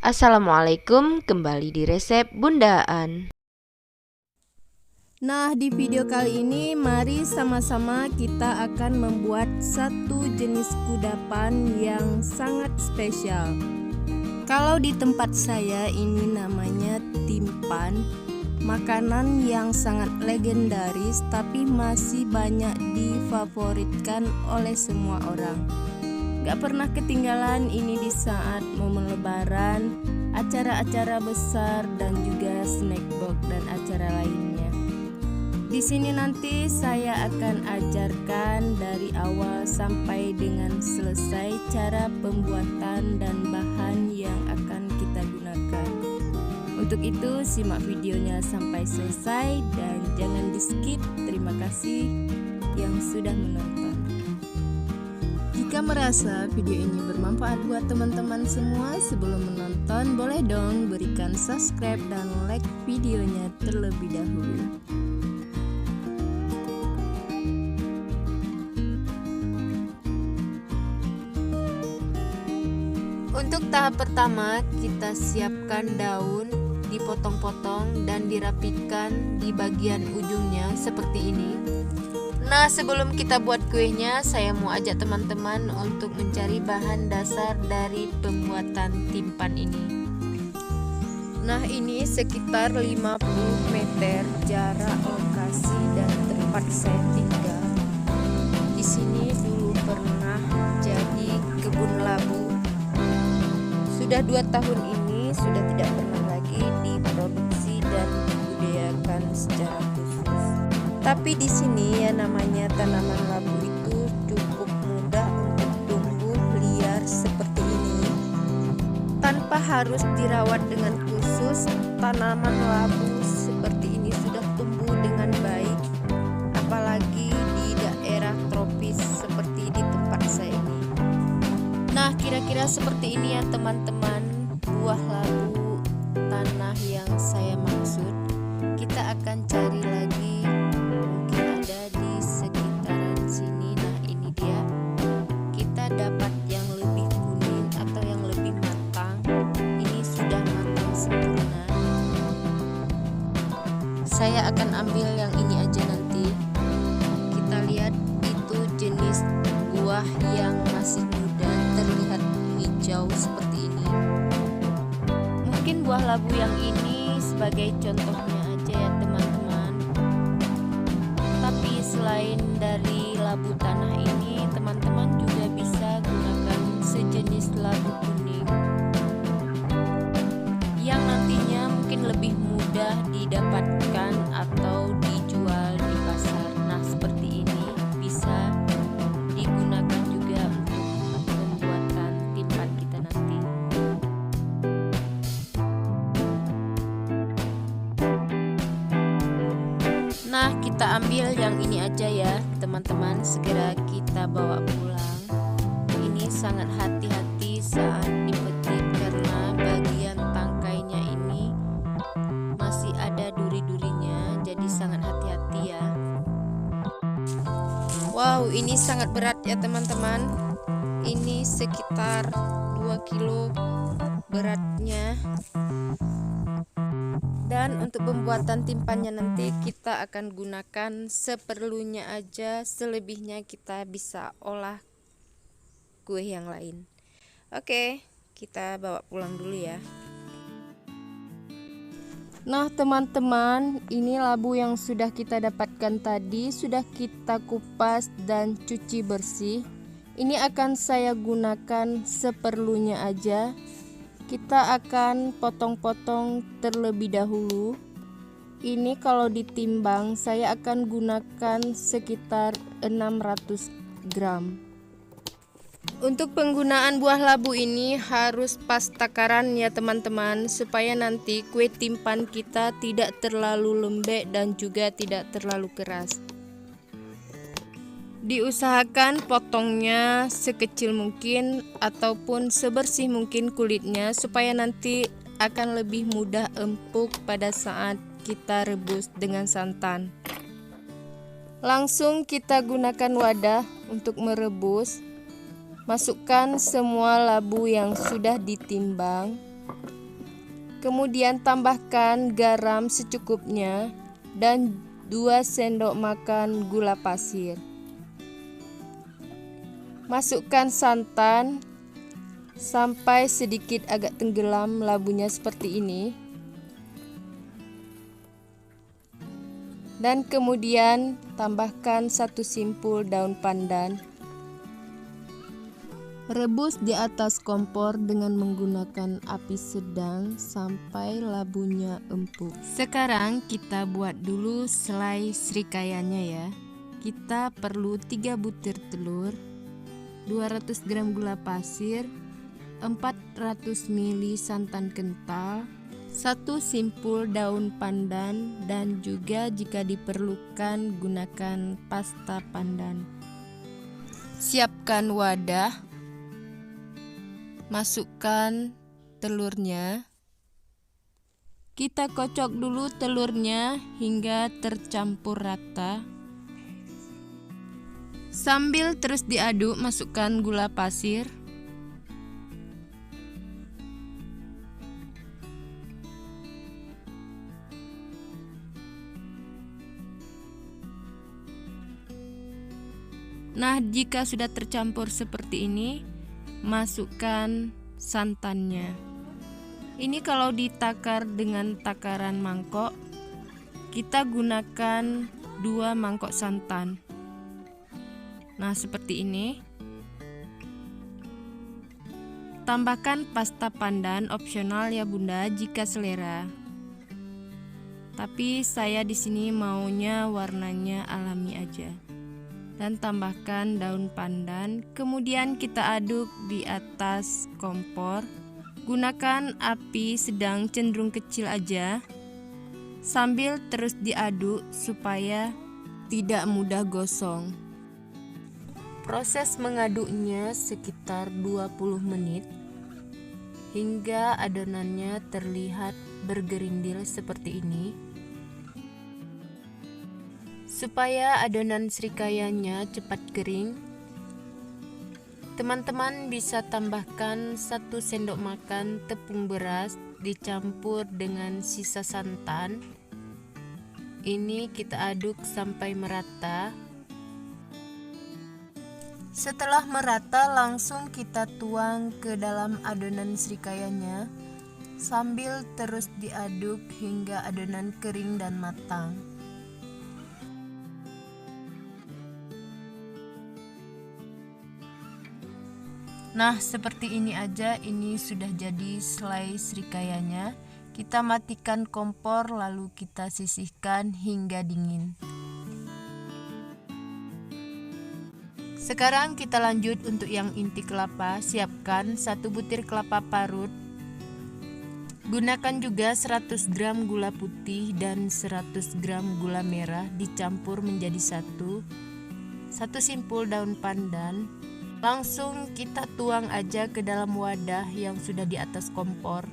Assalamualaikum, kembali di resep Bundaan. Nah, di video kali ini mari sama-sama kita akan membuat satu jenis kudapan yang sangat spesial. Kalau di tempat saya ini namanya timpan, makanan yang sangat legendaris tapi masih banyak difavoritkan oleh semua orang. Gak pernah ketinggalan ini di saat momen lebaran, acara-acara besar dan juga snack box dan acara lainnya. Di sini nanti saya akan ajarkan dari awal sampai dengan selesai cara pembuatan dan bahan yang akan kita gunakan. Untuk itu simak videonya sampai selesai dan jangan di skip. Terima kasih yang sudah menonton. Jika merasa video ini bermanfaat buat teman-teman semua, sebelum menonton boleh dong berikan subscribe dan like videonya terlebih dahulu. Untuk tahap pertama, kita siapkan daun, dipotong-potong dan dirapikan di bagian ujungnya seperti ini. Nah, sebelum kita buat kuenya, saya mau ajak teman-teman untuk mencari bahan dasar dari pembuatan timpan ini. Nah, ini sekitar 50 meter jarak lokasi dan tempat saya tinggal. Di sini dulu pernah jadi kebun labu. Sudah 2 tahun ini sudah tidak pernah lagi diproduksi dan dibudidayakan secara khusus. Tapi di sini ya namanya tanaman labu itu cukup mudah untuk tumbuh liar seperti ini. Tanpa harus dirawat dengan khusus, tanaman labu seperti ini sudah tumbuh dengan baik. Apalagi di daerah tropis seperti di tempat saya ini. Nah, kira-kira seperti ini ya teman-teman, buah labu tanah yang saya maksud. Kita akan cari lagi. Dapat yang lebih kuning atau yang lebih matang. Ini sudah matang sempurna. Saya akan ambil yang ini aja nanti. Kita lihat itu jenis buah yang masih muda, terlihat hijau seperti ini. Mungkin buah labu yang ini sebagai contohnya aja ya teman-teman. Tapi selain dari labu tanah ini, teman-teman juga bisa gunakan sejenis labu kuning yang nantinya mungkin lebih mudah didapatkan atau dijual di pasar. Nah, seperti ini bisa digunakan juga untuk pembuatan timpan kita nanti. Nah, kita ambil yang ini aja ya teman-teman, segera kita bawa pulang. Ini sangat hati-hati saat dipetik karena bagian tangkainya ini masih ada duri-durinya, jadi sangat hati-hati ya. Wow, ini sangat berat ya teman-teman. Ini sekitar 2 kilo beratnya. Dan untuk pembuatan timpannya nanti kita akan gunakan seperlunya aja, selebihnya kita bisa olah kue yang lain. Oke, kita bawa pulang dulu ya. Nah teman-teman, ini labu yang sudah kita dapatkan tadi sudah kita kupas dan cuci bersih. Ini akan saya gunakan seperlunya aja. Kita akan potong-potong terlebih dahulu. Ini kalau ditimbang saya akan gunakan sekitar 600 gram. Untuk penggunaan buah labu ini harus pas takaran ya teman-teman, supaya nanti kue timpan kita tidak terlalu lembek dan juga tidak terlalu keras. Diusahakan potongnya sekecil mungkin ataupun sebersih mungkin kulitnya, supaya nanti akan lebih mudah empuk pada saat kita rebus dengan santan. Langsung kita gunakan wadah untuk merebus. Masukkan semua labu yang sudah ditimbang. Kemudian tambahkan garam secukupnya dan 2 sendok makan gula pasir. Masukkan santan sampai sedikit agak tenggelam labunya seperti ini. Dan kemudian tambahkan 1 simpul daun pandan. Rebus di atas kompor dengan menggunakan api sedang sampai labunya empuk. Sekarang kita buat dulu selai srikayanya ya. Kita perlu 3 butir telur, 200 gram gula pasir, 400 ml santan kental, 1 simpul daun pandan, dan juga jika diperlukan gunakan pasta pandan. Siapkan wadah. Masukkan telurnya. Kita kocok dulu telurnya hingga tercampur rata. Sambil terus diaduk, masukkan gula pasir. Nah, jika sudah tercampur seperti ini, masukkan santannya. Ini kalau ditakar dengan takaran mangkok, kita gunakan 2 mangkok santan. Nah, seperti ini. Tambahkan pasta pandan, opsional ya Bunda jika selera. Tapi saya di sini maunya warnanya alami aja. Dan tambahkan daun pandan, kemudian kita aduk di atas kompor. Gunakan api sedang cenderung kecil aja, sambil terus diaduk supaya tidak mudah gosong. Proses mengaduknya sekitar 20 menit hingga adonannya terlihat bergerindil seperti ini. Supaya adonan srikayanya cepat kering, teman-teman bisa tambahkan 1 sendok makan tepung beras dicampur dengan sisa santan. Ini kita aduk sampai merata. Setelah merata, langsung kita tuang ke dalam adonan srikayanya sambil terus diaduk hingga adonan kering dan matang. Nah, seperti ini aja, ini sudah jadi selai srikayanya. Kita matikan kompor lalu kita sisihkan hingga dingin. Sekarang kita lanjut untuk yang inti kelapa. Siapkan 1 butir kelapa parut. Gunakan juga 100 gram gula putih dan 100 gram gula merah dicampur menjadi satu. 1 simpul daun pandan. Langsung kita tuang aja ke dalam wadah yang sudah di atas kompor.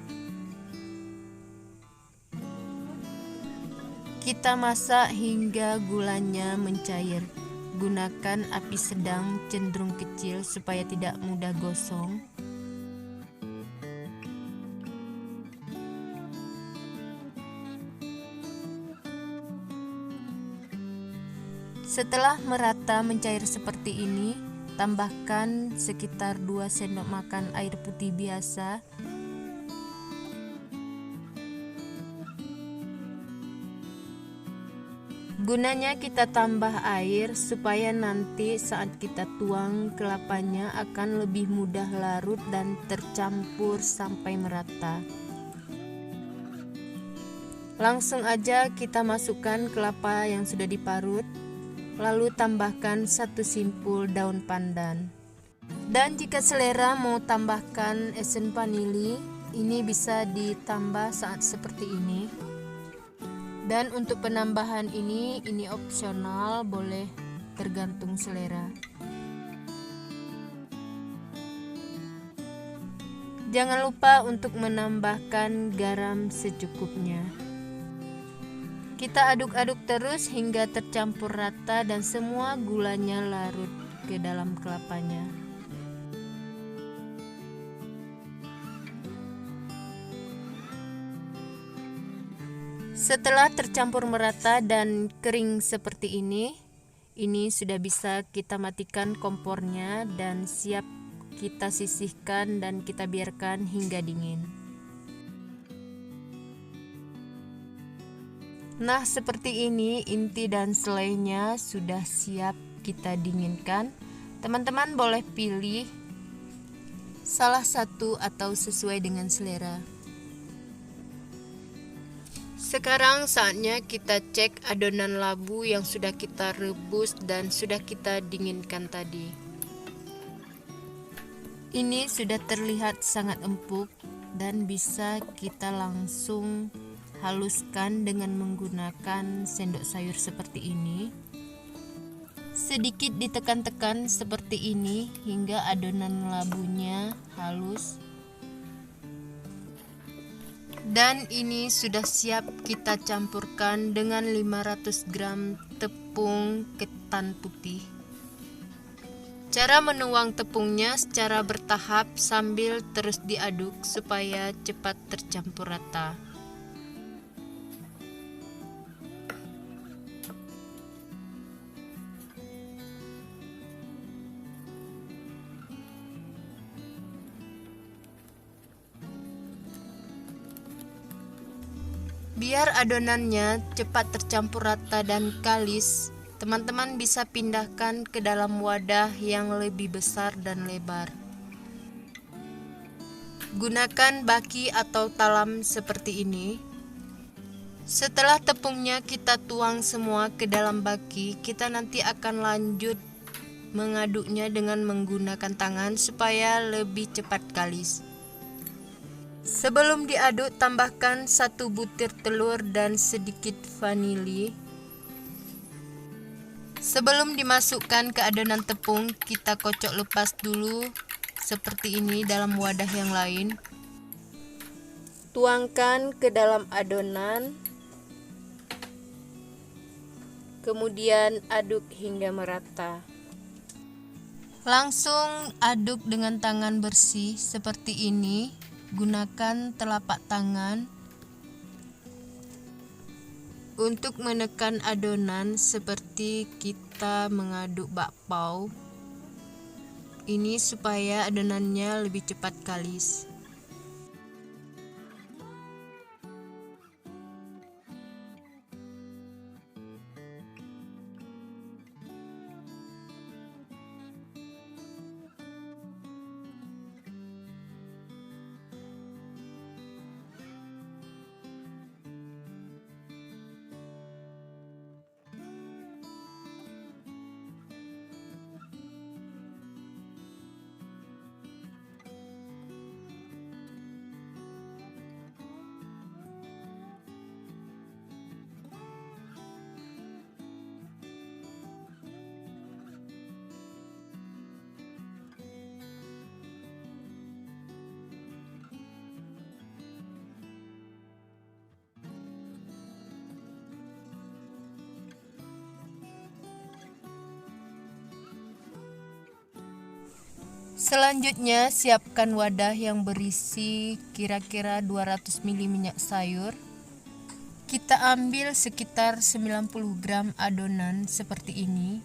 Kita masak hingga gulanya mencair. Gunakan api sedang cenderung kecil supaya tidak mudah gosong. Setelah merata mencair seperti ini, tambahkan sekitar 2 sendok makan air putih biasa. Gunanya kita tambah air supaya nanti saat kita tuang kelapanya akan lebih mudah larut dan tercampur sampai merata. Langsung aja kita masukkan kelapa yang sudah diparut. Lalu tambahkan 1 simpul daun pandan. Dan jika selera mau tambahkan esen vanili, ini bisa ditambah saat seperti ini. Dan untuk penambahan ini opsional, boleh tergantung selera. Jangan lupa untuk menambahkan garam secukupnya. Kita aduk-aduk terus hingga tercampur rata dan semua gulanya larut ke dalam kelapanya. Setelah tercampur merata dan kering seperti ini sudah bisa kita matikan kompornya dan siap kita sisihkan dan kita biarkan hingga dingin. Nah, seperti ini inti dan selainya sudah siap kita dinginkan. Teman-teman boleh pilih salah satu atau sesuai dengan selera. Sekarang saatnya kita cek adonan labu yang sudah kita rebus dan sudah kita dinginkan tadi. Ini sudah terlihat sangat empuk dan bisa kita langsung haluskan dengan menggunakan sendok sayur seperti ini. Sedikit ditekan-tekan seperti ini hingga adonan labunya halus. Dan ini sudah siap kita campurkan dengan 500 gram tepung ketan putih. Cara menuang tepungnya secara bertahap sambil terus diaduk supaya cepat tercampur rata. Biar adonannya cepat tercampur rata dan kalis, teman-teman bisa pindahkan ke dalam wadah yang lebih besar dan lebar. Gunakan baki atau talam seperti ini. Setelah tepungnya kita tuang semua ke dalam baki, kita nanti akan lanjut mengaduknya dengan menggunakan tangan supaya lebih cepat kalis. Sebelum diaduk, tambahkan 1 butir telur dan sedikit vanili. Sebelum dimasukkan ke adonan tepung, kita kocok lepas dulu seperti ini dalam wadah yang lain. Tuangkan ke dalam adonan, kemudian aduk hingga merata. Langsung aduk dengan tangan bersih seperti ini. Gunakan telapak tangan untuk menekan adonan seperti kita mengaduk bakpao. Ini supaya adonannya lebih cepat kalis. Selanjutnya, siapkan wadah yang berisi kira-kira 200 ml minyak sayur. Kita ambil sekitar 90 gram adonan seperti ini,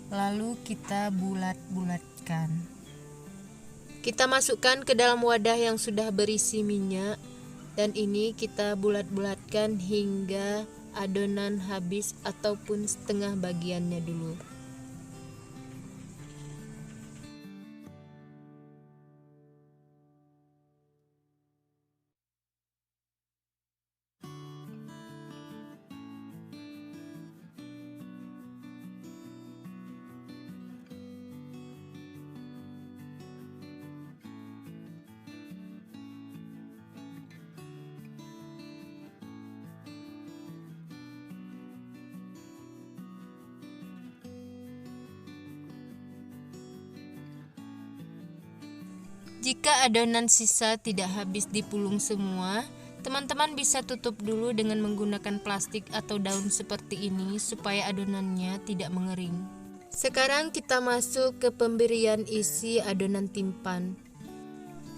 lalu kita bulat-bulatkan. Kita masukkan ke dalam wadah yang sudah berisi minyak, dan ini kita bulat-bulatkan hingga adonan habis ataupun setengah bagiannya dulu. Jika adonan sisa tidak habis dipulung semua, teman-teman bisa tutup dulu dengan menggunakan plastik atau daun seperti ini supaya adonannya tidak mengering. Sekarang kita masuk ke pemberian isi adonan timpan.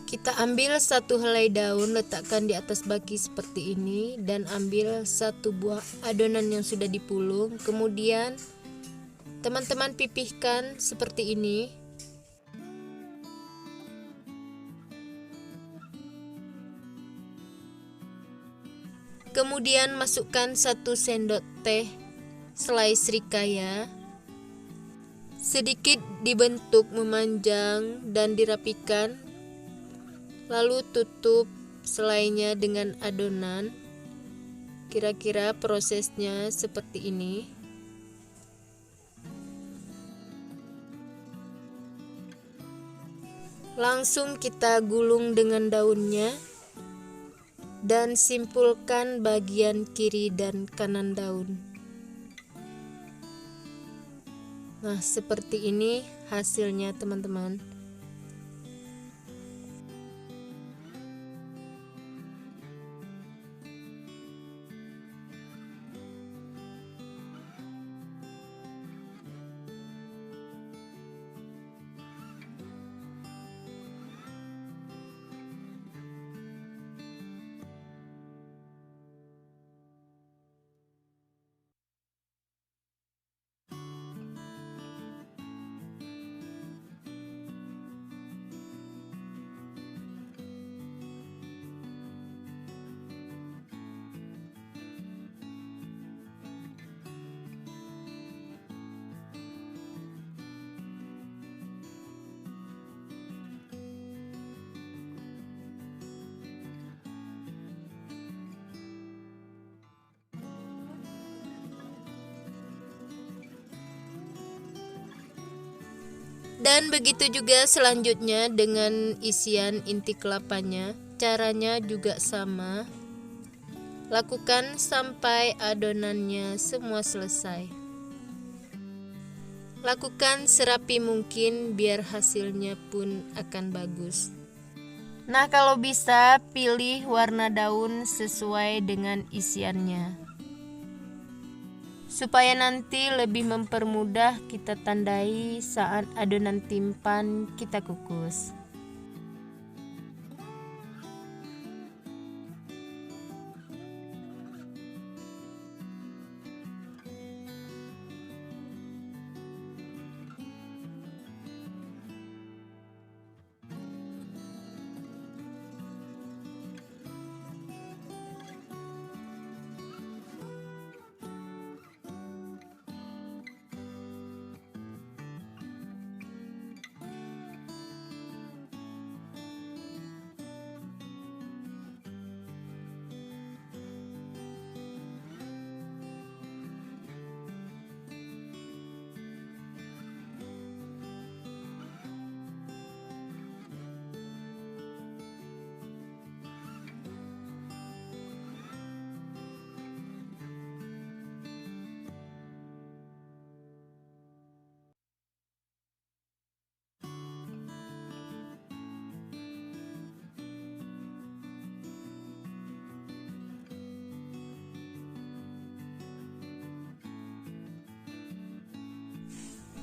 Kita ambil satu helai daun, letakkan di atas baki seperti ini, dan ambil satu buah adonan yang sudah dipulung. Kemudian teman-teman pipihkan seperti ini. Kemudian masukkan 1 sendok teh selai srikaya. Sedikit dibentuk memanjang dan dirapikan. Lalu tutup selainya dengan adonan. Kira-kira prosesnya seperti ini. Langsung kita gulung dengan daunnya dan simpulkan bagian kiri dan kanan daun. Nah, seperti ini hasilnya, teman-teman. Dan begitu juga selanjutnya dengan isian inti kelapanya. Caranya juga sama. Lakukan sampai adonannya semua selesai. Lakukan serapi mungkin biar hasilnya pun akan bagus. Nah, kalau bisa pilih warna daun sesuai dengan isiannya, supaya nanti lebih mempermudah kita tandai saat adonan timpan kita kukus.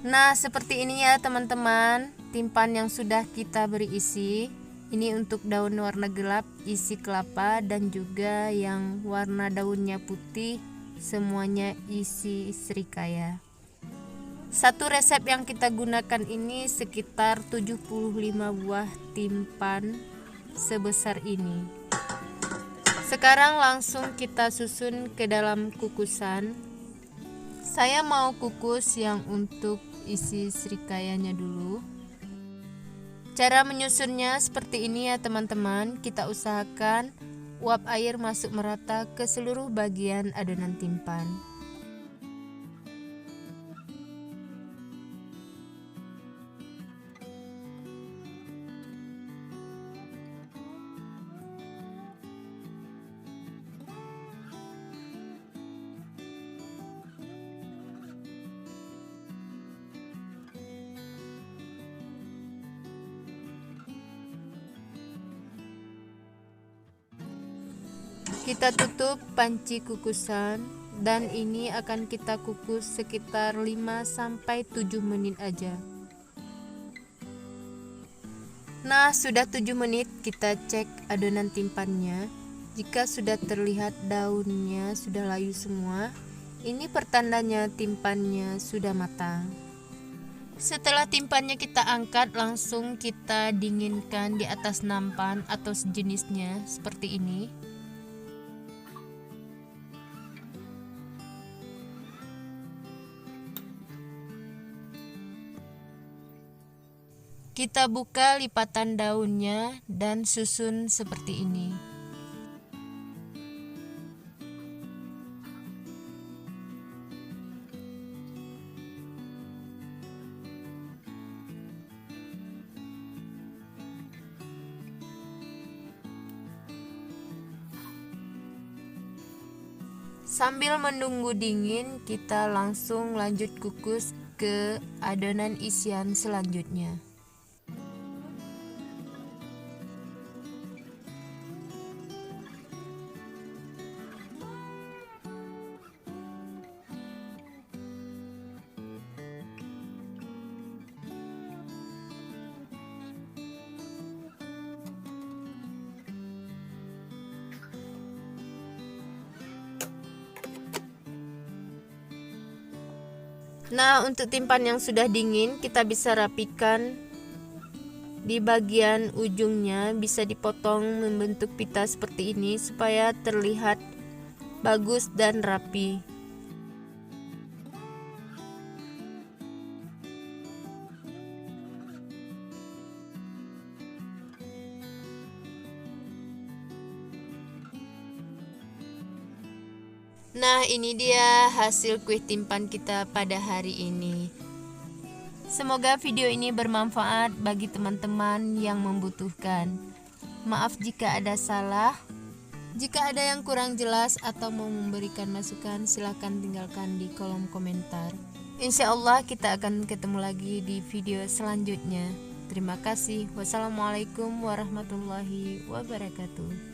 Nah, seperti ini ya teman-teman, timpan yang sudah kita beri isi. Ini untuk daun warna gelap isi kelapa, dan juga yang warna daunnya putih semuanya isi srikaya. Satu resep yang kita gunakan ini sekitar 75 buah timpan sebesar ini. Sekarang langsung kita susun ke dalam kukusan. Saya mau kukus yang untuk isi srikayanya dulu. Cara menyusunnya seperti ini ya teman-teman. Kita usahakan uap air masuk merata ke seluruh bagian adonan timpan. Kita tutup panci kukusan, dan ini akan kita kukus sekitar 5-7 menit aja. Nah, sudah 7 menit kita cek adonan timpannya. Jika sudah terlihat daunnya sudah layu semua, ini pertandanya timpannya sudah matang. Setelah timpannya kita angkat, langsung kita dinginkan di atas nampan atau sejenisnya seperti ini. Kita buka lipatan daunnya dan susun seperti ini. Sambil menunggu dingin, kita langsung lanjut kukus ke adonan isian selanjutnya. Nah, untuk timpan yang sudah dingin, kita bisa rapikan di bagian ujungnya, bisa dipotong membentuk pita seperti ini supaya terlihat bagus dan rapi. Nah, ini dia hasil kue timpan kita pada hari ini. Semoga video ini bermanfaat bagi teman-teman yang membutuhkan. Maaf jika ada salah. Jika ada yang kurang jelas atau mau memberikan masukan, silahkan tinggalkan di kolom komentar. Insya Allah kita akan ketemu lagi di video selanjutnya. Terima kasih. Wassalamualaikum warahmatullahi wabarakatuh.